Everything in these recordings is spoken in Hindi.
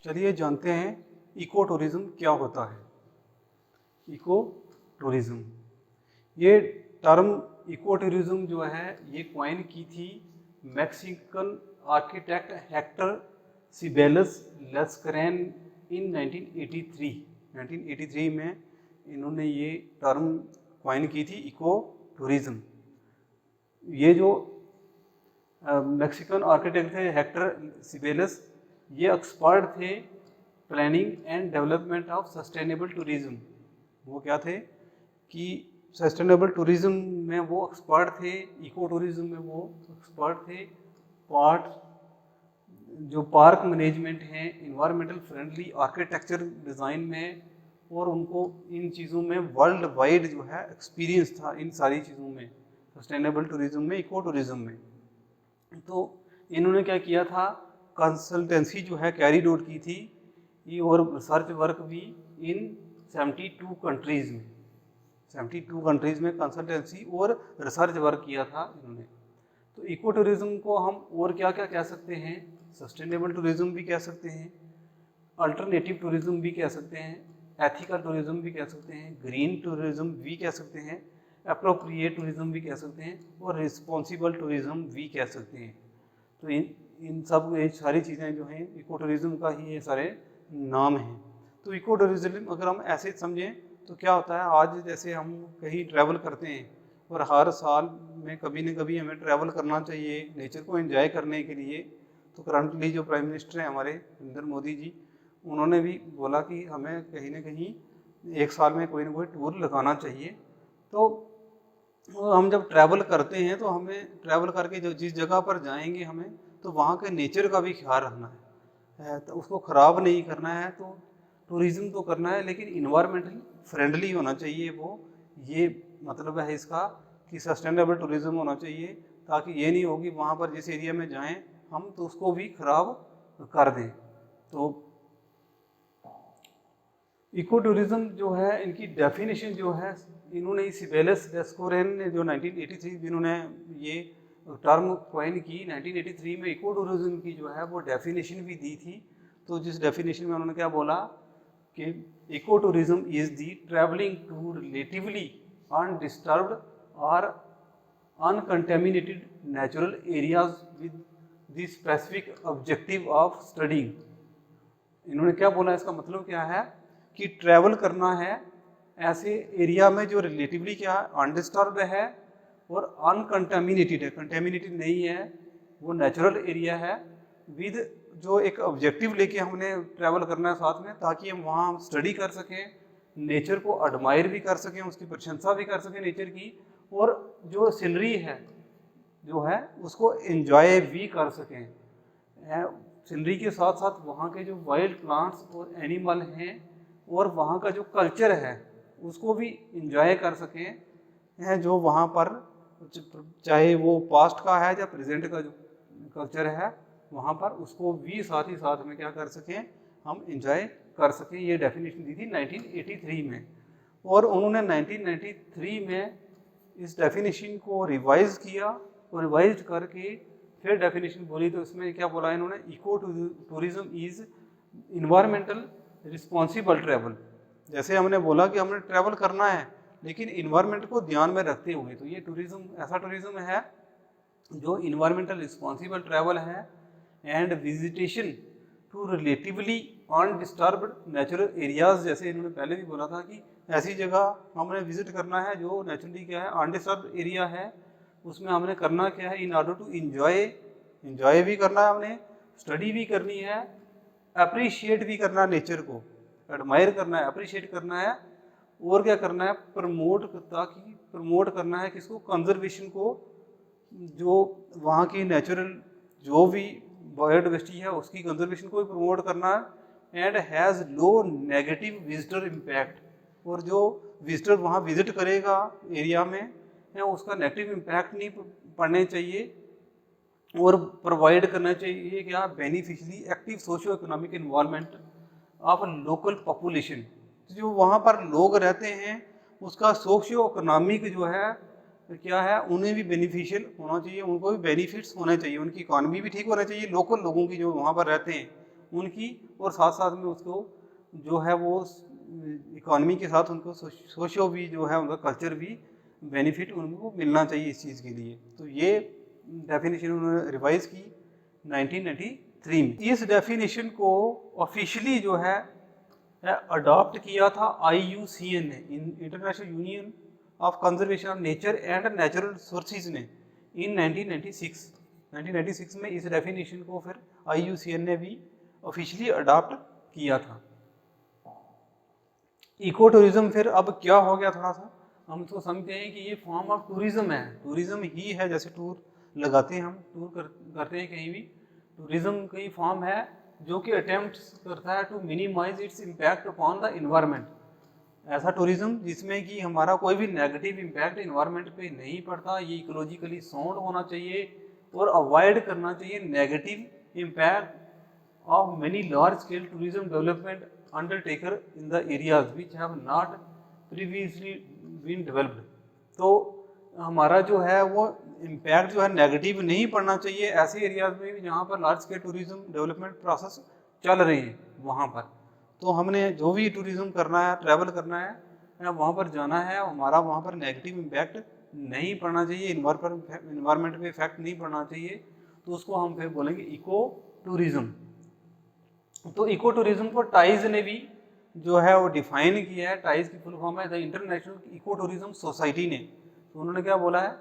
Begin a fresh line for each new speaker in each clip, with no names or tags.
चलिए जानते हैं इको टूरिज्म क्या होता है। इको टूरिज्म, ये टर्म इको टूरिज्म जो है ये क्वाइन की थी मैक्सिकन आर्किटेक्ट हेक्टर सिबेलस लेस्करेन इन 1983 में इन्होंने ये टर्म क्वाइन की थी इको टूरिज्म। ये जो मैक्सिकन आर्किटेक्ट थे हेक्टर सिबेलस, ये एक्सपर्ट थे planning and development of sustainable tourism. वो क्या थे कि सस्टेनेबल टूरिज्म में वो एक्सपर्ट थे, इको टूरिज्म में वो एक्सपर्ट थे। जो पार्क मैनेजमेंट हैं, इन्वायरमेंटल फ्रेंडली आर्किटेक्चर डिज़ाइन में, और उनको इन चीज़ों में वर्ल्ड वाइड जो है एक्सपीरियंस था इन सारी चीज़ों में, सस्टेनेबल टूरिज्म में, इको टूरिज्म में। तो इन्होंने क्या किया था, कंसल्टेंसी जो है कैरी आउट की थी ये, और रिसर्च वर्क भी इन 72 कंट्रीज़ में, 72 कंट्रीज़ में कंसल्टेंसी और रिसर्च वर्क किया था इन्होंने। तो इको टूरिज्म को हम और क्या क्या कह सकते हैं, सस्टेनेबल टूरिज्म भी कह सकते हैं, अल्टरनेटिव टूरिज्म भी कह सकते हैं, एथिकल टूरिज्म भी कह सकते हैं, ग्रीन टूरिज्म भी कह सकते हैं, एप्रोप्रिएट टूरिज्म भी कह सकते हैं, और रिस्पॉन्सिबल टूरिज्म भी कह सकते हैं। तो इन सब ये सारी चीज़ें जो हैं इको टूरिज्म का ही ये सारे नाम हैं। तो इको टूरिज्म अगर हम ऐसे समझें तो क्या होता है, आज जैसे हम कहीं ट्रैवल करते हैं और हर साल में कभी न कभी हमें ट्रैवल करना चाहिए नेचर को एंजॉय करने के लिए। तो करंटली जो प्राइम मिनिस्टर हैं हमारे नरेंद्र मोदी जी, उन्होंने भी बोला कि हमें कहीं ना कहीं एक साल में कोई ना कोई टूर लगाना चाहिए। तो हम जब ट्रैवल करते हैं तो हमें ट्रैवल करके जो जिस जगह पर जाएंगे हमें तो वहाँ के नेचर का भी ख्याल रखना है, तो उसको ख़राब नहीं करना है। तो टूरिज़्म तो करना है लेकिन इन्वायरमेंटल फ्रेंडली होना चाहिए वो, ये मतलब है इसका कि सस्टेनेबल टूरिज़्म होना चाहिए, ताकि ये नहीं हो कि वहाँ पर जिस एरिया में जाएं हम तो उसको भी ख़राब कर दें। तो इको टूरिज़्म जो है इनकी डेफिनेशन जो है इन्होंने सिबेलस लेस्करेन ने जो 1983 जिन्होंने ये टर्म क्वाइन की 1983 में इको टूरिज़्म की जो है वो डेफिनेशन भी दी थी। तो जिस डेफिनेशन में उन्होंने क्या बोला कि eco tourism is the travelling to relatively undisturbed और uncontaminated natural areas with the specific objective of studying. इन्होंने क्या बोला, इसका मतलब क्या है कि ट्रैवल करना है ऐसे एरिया में जो रिलेटिवली क्या है, अनडिस्टर्ब्ड है और अनकंटेमिनेटेड है, कंटेमिनेटेड नहीं है, वो नेचुरल एरिया है, विद जो एक ऑब्जेक्टिव लेके हमने ट्रैवल करना है साथ में, ताकि हम वहाँ स्टडी कर सकें, नेचर को एडमायर भी कर सकें, उसकी प्रशंसा भी कर सकें नेचर की, और जो सीनरी है जो है उसको एंजॉय भी कर सकें। सीनरी के साथ साथ वहाँ के जो वाइल्ड प्लांट्स और एनिमल हैं और वहाँ का जो कल्चर है उसको भी इंजॉय कर सकें, हैं जो वहाँ पर चाहे वो पास्ट का है या प्रेजेंट का जो कल्चर है वहाँ पर उसको भी साथ ही साथ में क्या कर सकें, हम इंजॉय कर सकें। ये डेफिनेशन दी थी 1983 में, और उन्होंने 1993 में इस डेफिनेशन को रिवाइज किया और रिवाइज करके फिर डेफिनेशन बोली। तो इसमें क्या बोला इन्होंने, eco tourism is environmental responsible travel. जैसे हमने बोला कि हमने ट्रैवल करना है लेकिन इन्वायरमेंट को ध्यान में रखते हुए, तो ये टूरिज्म ऐसा टूरिज्म है जो इन्वायरमेंटल रिस्पॉन्सिबल ट्रैवल है and visitation to relatively undisturbed natural areas. जैसे इन्होंने पहले भी बोला था कि ऐसी जगह हमने विजिट करना है जो नेचुरली क्या है, अनडिस्टर्ब्ड एरिया है, उसमें हमने करना क्या है, इन ऑर्डर टू इंजॉय भी करना है, हमने स्टडी भी करनी है, अप्रिशिएट भी करना है, नेचर को एडमायर करना है, अप्रिशिएट करना है, और क्या करना है, प्रमोट करना है किसको, कंजर्वेशन को, जो वहाँ की नेचुरल जो भी बायोडाइवर्सिटी है उसकी कंजर्वेशन को भी प्रमोट करना है, and has low negative visitor impact, और जो विजिटर वहाँ विजिट करेगा एरिया में है उसका नेगेटिव इम्पैक्ट नहीं पड़ने चाहिए, और प्रोवाइड करना चाहिए क्या, beneficially active socio economic involvement of local population. जो वहाँ पर लोग रहते हैं उसका सोशियो इकोनॉमिक जो है क्या है, उन्हें भी बेनिफिशियल होना चाहिए, उनको भी बेनिफिट्स होने चाहिए, उनकी इकॉनमी भी ठीक होना चाहिए, लोकल लोगों की जो वहाँ पर रहते हैं उनकी, और साथ साथ में उसको जो है वो इकॉनमी के साथ उनको सोशो भी जो है उनका कल्चर भी बेनिफिट उनको मिलना चाहिए इस चीज़ के लिए। तो ये डेफिनेशन उन्होंने रिवाइज की 1993 में। इस डेफिनेशन को ऑफिशियली जो है अडॉप्ट किया था IUCN ने, international union of conservation of nature and natural sources ने, इन 1996 में इस डेफिनेशन को फिर IUCN ने भी ऑफिशियली अडॉप्ट किया था। इको टूरिज्म फिर अब क्या हो गया, थोड़ा सा हम तो समझते हैं कि ये फॉर्म ऑफ टूरिज्म है, टूरिज्म ही है, जैसे टूर लगाते हैं हम, टूर करते हैं कहीं भी, टूरिज्म कई फॉर्म है जो कि अटेम्प्ट करता है to minimize its impact upon the environment. ऐसा टूरिज्म जिसमें कि हमारा कोई भी नेगेटिव इम्पैक्ट इन्वायरमेंट पे नहीं पड़ता, ये इकोलॉजिकली साउंड होना चाहिए और अवॉइड करना चाहिए negative impact of many large scale tourism development undertaker in the areas which have not previously been developed. तो हमारा जो है वो इम्पैक्ट जो है नेगेटिव नहीं पड़ना चाहिए ऐसे एरियाज में भी जहाँ पर large scale tourism development process चल रहे हैं वहाँ पर। तो हमने जो भी टूरिज्म करना है, ट्रैवल करना है, वहाँ पर जाना है, हमारा वहाँ पर नेगेटिव इम्पैक्ट नहीं पड़ना चाहिए, इन्वायरमेंट पे इफेक्ट नहीं पड़ना चाहिए, तो उसको हम फिर बोलेंगे इको टूरिज्म। तो इको टूरिज्म को टाइज ने भी जो है वो डिफाइन किया है, टाइज की फुल फॉर्म है the international eco tourism society ने। तो उन्होंने क्या बोला है,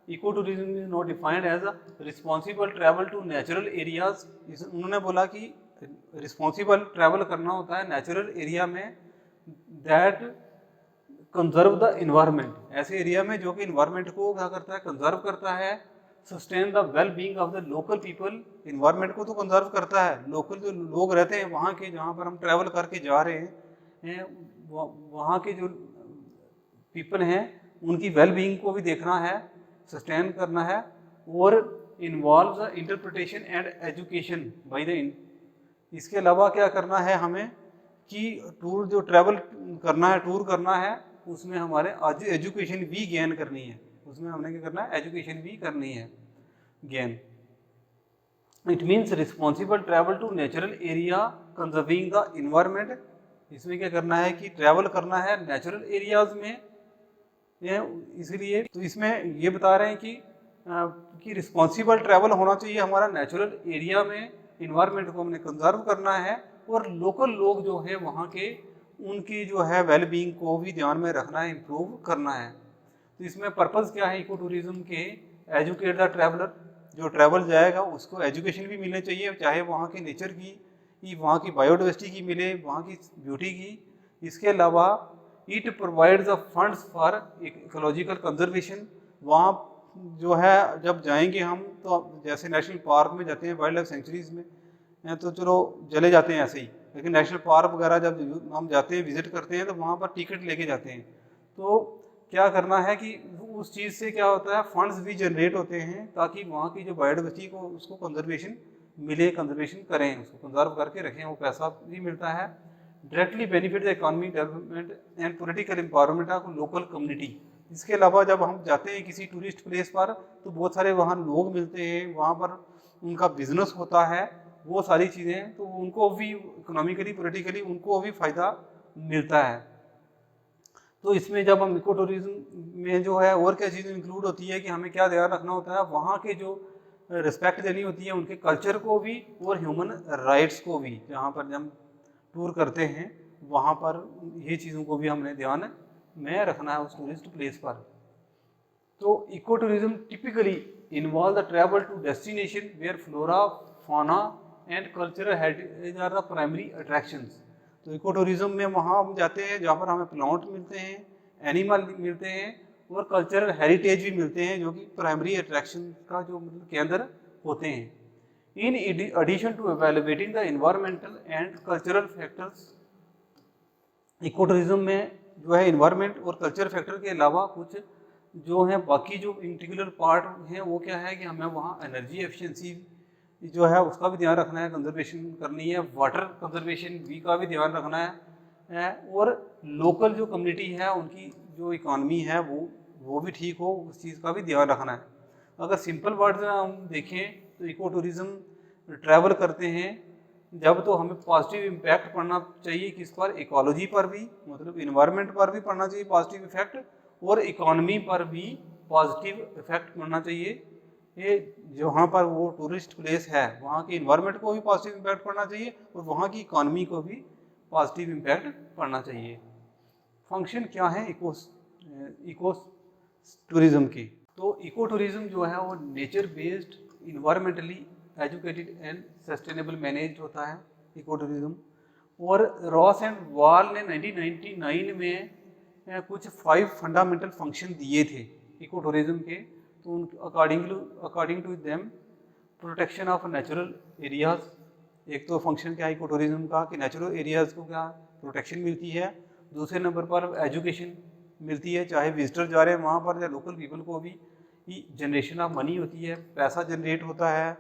eco tourism is not defined as a responsible travel to natural areas. उन्होंने बोला कि रिस्पॉन्सिबल ट्रैवल करना होता है नेचुरल एरिया में दैट कंजर्व द इन्वायरमेंट, ऐसे एरिया में जो कि इन्वायरमेंट को क्या करता है, कंजर्व करता है, sustain the well being of the local people, environment को तो कंजर्व करता है, लोकल जो लोग रहते हैं वहाँ के, जहाँ पर हम ट्रैवल करके जा रहे हैं वहाँ के जो पीपल हैं उनकी वेल बीइंग को भी देखना है, सस्टेन करना है, और involve the interpretation and education by the. इसके अलावा क्या करना है हमें कि टूर जो ट्रैवल करना है, टूर करना है, उसमें हमारे आज एजुकेशन भी गेन करनी है, उसमें हमने क्या करना है, एजुकेशन भी करनी है gain. It means responsible travel to natural area conserving the environment. इसमें क्या करना है कि ट्रैवल करना है नेचुरल एरियाज में, इसलिए तो इसमें ये बता रहे हैं कि रिस्पॉन्सिबल ट्रैवल होना चाहिए हमारा नेचुरल एरिया में, इन्वायरमेंट को हमने कंजर्व करना है, और लोकल लोग जो है वहाँ के उनकी जो है वेल बीइंग को भी ध्यान में रखना है, इम्प्रूव करना है। तो इसमें पर्पज़ क्या है इको टूरिज्म के, एजुकेट द ट्रैवलर, जो ट्रैवल जाएगा उसको एजुकेशन भी मिलनी चाहिए, चाहे वहाँ के नेचर की, वहाँ की बायोडाइवर्सिटी की मिले, वहाँ की ब्यूटी की। इसके अलावा it provides the funds for ecological conservation. वहाँ जो है जब जाएंगे हम, तो जैसे नेशनल पार्क में जाते हैं, वाइल्ड लाइफ सेंचुरीज में तो चलो चले जाते हैं ऐसे ही, लेकिन नेशनल पार्क वगैरह जब हम जाते हैं, विजिट करते हैं, तो वहाँ पर टिकट लेके जाते हैं। तो क्या करना है कि उस चीज़ से क्या होता है, फंड्स भी जनरेट होते हैं, ताकि वहाँ की जो बायोडाइवर्सिटी को उसको कंजर्वेशन मिले, कंजर्वेशन करें, उसको कंजर्व करके रखें, वो पैसा भी मिलता है। Directly benefit the economic development and political empowerment of local community. इसके अलावा जब हम जाते हैं किसी टूरिस्ट प्लेस पर, तो बहुत सारे वहाँ लोग मिलते हैं, वहाँ पर उनका बिजनेस होता है, वो सारी चीज़ें, तो उनको भी इकोनॉमिकली पॉलिटिकली उनको भी फ़ायदा मिलता है। तो इसमें जब हम इको टूरिज्म में जो है और क्या चीज़ें इंक्लूड होती है कि हमें क्या ध्यान रखना होता है, वहाँ के जो रिस्पेक्ट देनी होती है उनके कल्चर को भी और ह्यूमन राइट्स को भी, जहाँ पर जब टूर करते हैं वहाँ पर ये चीज़ों को भी हमने ध्यान में रखना है उस टूरिस्ट प्लेस पर। तो eco tourism typically involve the travel to destination where flora, fauna and cultural heritage are the primary attractions. तो इको टूरिज्म में वहाँ हम जाते हैं जहाँ पर हमें प्लांट मिलते हैं, एनिमल मिलते हैं, और कल्चरल हेरिटेज भी मिलते हैं, जो कि प्राइमरी अट्रैक्शन का जो मतलब केंद्र होते हैं। In addition to evaluating the environmental and cultural factors, eco tourism में जो है इन्वायरमेंट और कल्चर फैक्टर के अलावा कुछ जो है बाकी जो इंटीग्रल पार्ट हैं, वो क्या है कि हमें वहाँ एनर्जी एफिशिएंसी जो है उसका भी ध्यान रखना है, कंजर्वेशन करनी है, वाटर कंजर्वेशन भी का भी ध्यान रखना है, और लोकल जो कम्युनिटी है उनकी जो इकॉनमी है वो भी ठीक हो, उस चीज़ का भी ध्यान रखना है। अगर सिंपल वर्ड्स में हम देखें तो इको टूरिज्म ट्रैवल करते हैं जब तो हमें पॉजिटिव इम्पैक्ट पड़ना चाहिए किस पर, इकोलॉजी पर भी, मतलब इन्वायरमेंट पर भी पड़ना चाहिए पॉजिटिव इफेक्ट, और इकोनॉमी पर भी पॉजिटिव इफेक्ट पड़ना चाहिए। ये जहाँ पर वो टूरिस्ट प्लेस है वहाँ के इन्वायरमेंट को भी पॉजिटिव इम्पैक्ट पड़ना चाहिए और वहाँ की इकोनॉमी को भी पॉजिटिव इम्पैक्ट पड़ना चाहिए। फंक्शन क्या है इको टूरिज्म की? तो इको टूरिज्म जो है वो nature based, environmentally educated and sustainable manage होता है इको टूरिज्म। और रॉस एंड वॉल ने 1999 में कुछ 5 फंडामेंटल फंक्शन दिए थे इको टूरिज्म के। तो उन according to them protection of natural areas, एक तो फंक्शन क्या है इको टूरिज्म का कि नेचुरल एरियाज को क्या प्रोटेक्शन मिलती है। दूसरे नंबर पर एजुकेशन मिलती है, चाहे विजिटर जा रहे हैं वहाँ पर या लोकल पीपल को भी जनरेशन ऑफ मनी होती है, पैसा जनरेट होता है,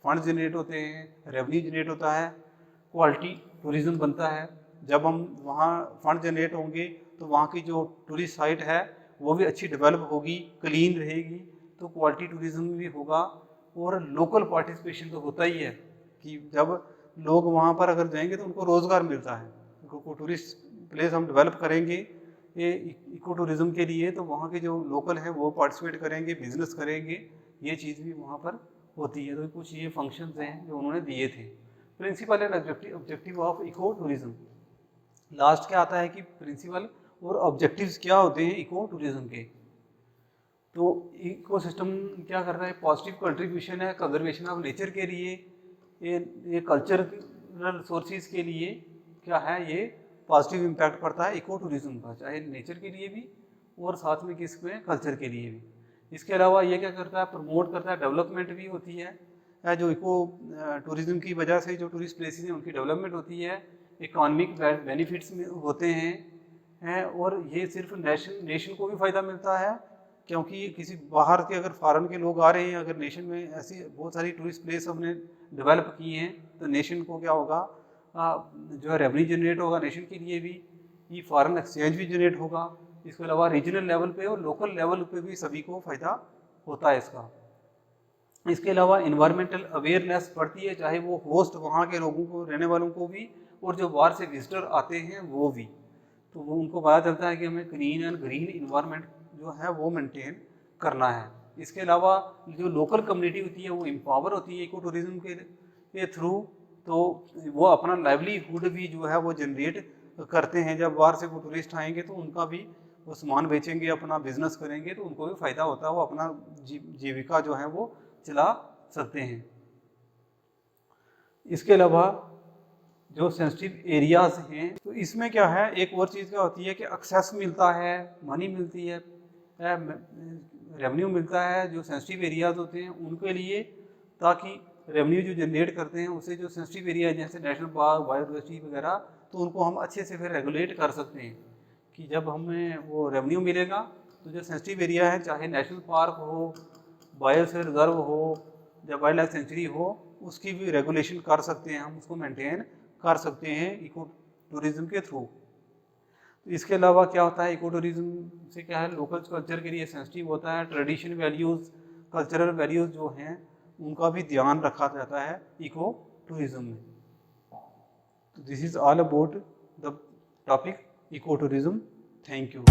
फंड जनरेट होते हैं, रेवेन्यू जनरेट होता है, क्वालिटी टूरिज्म बनता है। जब हम वहाँ फंड जनरेट होंगे तो वहाँ की जो टूरिस्ट साइट है वो भी अच्छी डेवलप होगी, क्लीन रहेगी, तो क्वालिटी टूरिज्म भी होगा। और लोकल पार्टिसिपेशन तो होता ही है कि जब लोग वहाँ पर अगर जाएंगे तो उनको रोज़गार मिलता है। उनको टूरिस्ट प्लेस हम डेवलप करेंगे ये इको टूरिज्म के लिए, तो वहाँ के जो लोकल हैं वो पार्टिसिपेट करेंगे, बिजनेस करेंगे, ये चीज़ भी वहाँ पर होती है। तो कुछ ये फंक्शंस हैं जो उन्होंने दिए थे। Principle and objective of eco tourism, last क्या आता है कि प्रिंसिपल और ऑब्जेक्टिव्स क्या होते हैं इको टूरिज्म के। तो इको सिस्टम क्या कर रहा है, पॉजिटिव कंट्रीब्यूशन है कंजर्वेशन ऑफ नेचर के लिए, ये कल्चरल सोर्सेज के लिए क्या है, ये पॉजिटिव इम्पैक्ट पड़ता है इको टूरिज्म का, चाहे नेचर के लिए भी और साथ में किसमें कल्चर के लिए भी। इसके अलावा ये क्या करता है, प्रमोट करता है, डेवलपमेंट भी होती है जो इको टूरिज्म की वजह से जो टूरिस्ट प्लेसेस हैं उनकी डेवलपमेंट होती है, इकोनॉमिक बेनिफिट्स होते हैं और ये सिर्फ नेशन को भी फ़ायदा मिलता है, क्योंकि किसी बाहर के अगर फॉरेन के लोग आ रहे हैं, अगर नेशन में ऐसी बहुत सारी टूरिस्ट प्लेस हमने डेवलप की हैं तो नेशन को क्या होगा, जो है रेवेन्यू जनरेट होगा नेशन के लिए भी, ये फॉरेन एक्सचेंज भी जनरेट होगा। इसके अलावा रीजनल लेवल पे और लोकल लेवल पे भी सभी को फ़ायदा होता है इसका। इसके अलावा इन्वायरमेंटल अवेयरनेस बढ़ती है, चाहे वो होस्ट वहाँ के लोगों को, रहने वालों को भी, और जो बाहर से विजिटर आते हैं वो भी, तो वो उनको पता चलता है कि हमें क्लीन एंड ग्रीन इन्वायरमेंट जो है वो मेंटेन करना है। इसके अलावा जो लोकल कम्युनिटी होती है वो एम्पावर होती है इको टूरिज्म के थ्रू, तो वो अपना लाइवलीहुड भी जो है वो जनरेट करते हैं। जब बाहर से वो टूरिस्ट आएंगे तो उनका भी वो सामान बेचेंगे, अपना बिजनेस करेंगे, तो उनको भी फ़ायदा होता है, वो अपना जीविका जो है वो चला सकते हैं। इसके अलावा जो सेंसिटिव एरियाज़ हैं तो इसमें क्या है, एक और चीज़ क्या होती है कि एक्सेस मिलता है, मनी मिलती है, रेवेन्यू मिलता है जो सेंसिटिव एरियाज़ होते हैं उनके लिए, ताकि रेवेन्यू जो जनरेट करते हैं उससे जो सेंसिटिव एरिया जैसे नेशनल पार्क, बायोडाइवर्सिटी वगैरह, तो उनको हम अच्छे से फिर रेगुलेट कर सकते हैं कि जब हमें वो रेवेन्यू मिलेगा तो जो सेंसिटिव एरिया है, चाहे नेशनल पार्क हो, बायोस्फीयर रिजर्व हो या वाइल्ड लाइफ सेंचुरी हो, उसकी भी रेगुलेशन कर सकते हैं, हम उसको मेंटेन कर सकते हैं इको टूरिज्म के थ्रू। तो इसके अलावा क्या होता है, इको टूरिज्म से क्या है, लोकल कल्चर के लिए सेंसिटिव होता है, ट्रेडिशन वैल्यूज़, कल्चरल वैल्यूज़ जो हैं उनका भी ध्यान रखा जाता है इको टूरिज्म में। तो this is all about the topic eco tourism. Thank you.